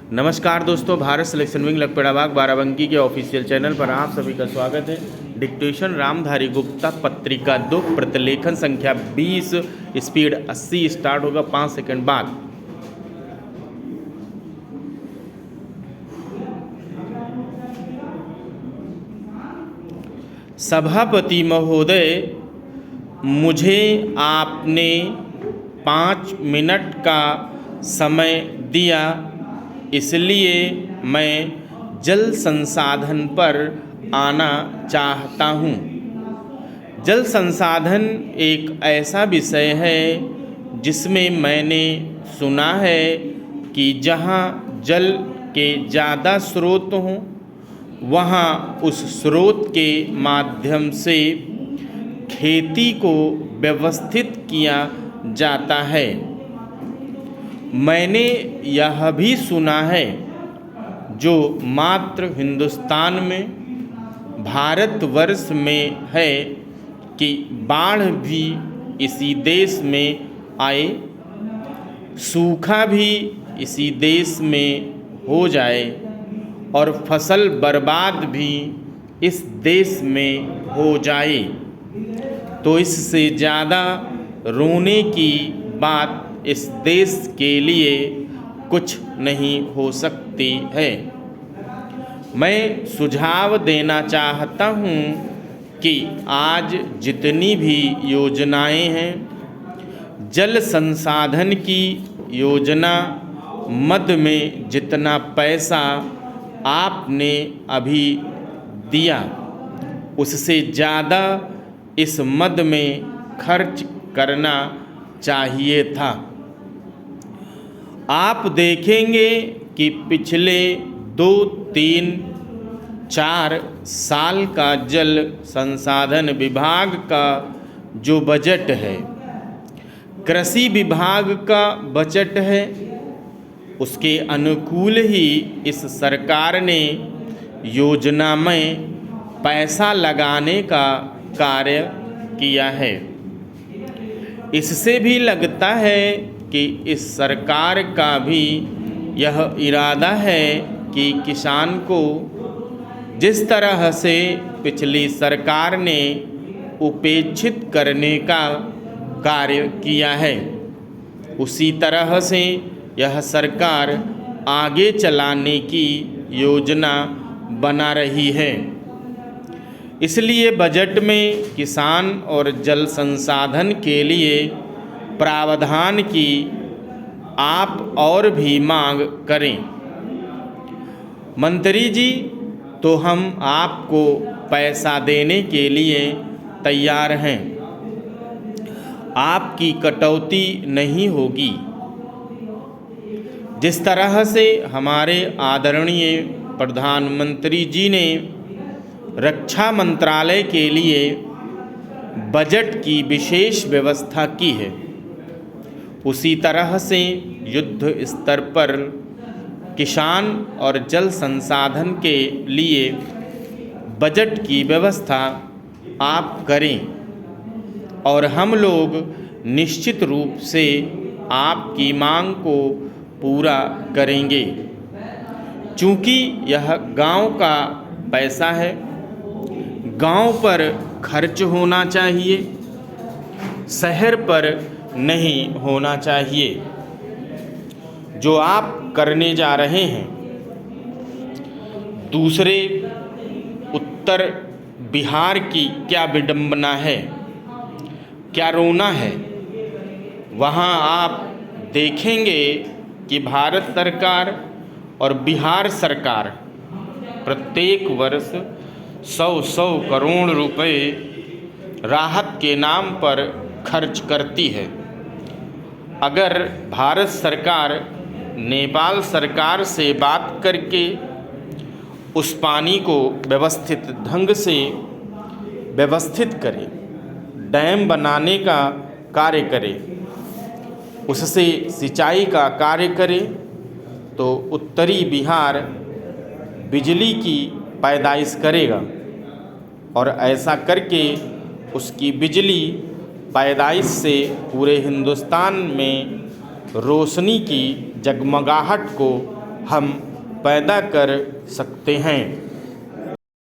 नमस्कार दोस्तों, Bharat selection wing Lakhperabagh Barabanki के ऑफिशियल चैनल पर आप सभी का स्वागत है। डिक्टेशन रामधारी गुप्ता पत्रिका 2 प्रतिलेखन संख्या 20 स्पीड 80 स्टार्ट होगा 5 सेकंड बाद। सभापति महोदय, मुझे आपने 5 मिनट का समय दिया, इसलिए मैं जल संसाधन पर आना चाहता हूँ। जल संसाधन एक ऐसा विषय है जिसमें मैंने सुना है कि जहाँ जल के ज़्यादा स्रोत हों वहाँ उस स्रोत के माध्यम से खेती को व्यवस्थित किया जाता है। मैंने यह भी सुना है जो मात्र हिंदुस्तान में, भारतवर्ष में है कि बाढ़ भी इसी देश में आए, सूखा भी इसी देश में हो जाए और फसल बर्बाद भी इस देश में हो जाए, तो इससे ज़्यादा रोने की बात इस देश के लिए कुछ नहीं हो सकती है। मैं सुझाव देना चाहता हूँ कि आज जितनी भी योजनाएं हैं, जल संसाधन की योजना मद में जितना पैसा आपने अभी दिया, उससे ज़्यादा इस मद में खर्च करना चाहिए था। आप देखेंगे कि पिछले 2, 3, 4 साल का जल संसाधन विभाग का जो बजट है, कृषि विभाग का बजट है, उसके अनुकूल ही इस सरकार ने योजना में पैसा लगाने का कार्य किया है। इससे भी लगता है कि इस सरकार का भी यह इरादा है कि किसान को जिस तरह से पिछली सरकार ने उपेक्षित करने का कार्य किया है, उसी तरह से यह सरकार आगे चलाने की योजना बना रही है। इसलिए बजट में किसान और जल संसाधन के लिए प्रावधान की आप और भी मांग करें। मंत्री जी, तो हम आपको पैसा देने के लिए तैयार हैं, आपकी कटौती नहीं होगी। जिस तरह से हमारे आदरणीय प्रधानमंत्री जी ने रक्षा मंत्रालय के लिए बजट की विशेष व्यवस्था की है, उसी तरह से युद्ध स्तर पर किसान और जल संसाधन के लिए बजट की व्यवस्था आप करें और हम लोग निश्चित रूप से आपकी मांग को पूरा करेंगे। चूँकि यह गांव का पैसा है, गांव पर खर्च होना चाहिए, शहर पर नहीं होना चाहिए। जो आप करने जा रहे हैं, दूसरे उत्तर बिहार की क्या विडंबना है, क्या रोना है। वहाँ आप देखेंगे कि भारत सरकार और बिहार सरकार प्रत्येक वर्ष 100 करोड़ रुपए राहत के नाम पर खर्च करती है। अगर भारत सरकार नेपाल सरकार से बात करके उस पानी को व्यवस्थित ढंग से व्यवस्थित करे, डैम बनाने का कार्य करे, उससे सिंचाई का कार्य करे, तो उत्तरी बिहार बिजली की पैदाइश करेगा और ऐसा करके उसकी बिजली पैदाइश से पूरे हिंदुस्तान में रोशनी की जगमगाहट को हम पैदा कर सकते हैं।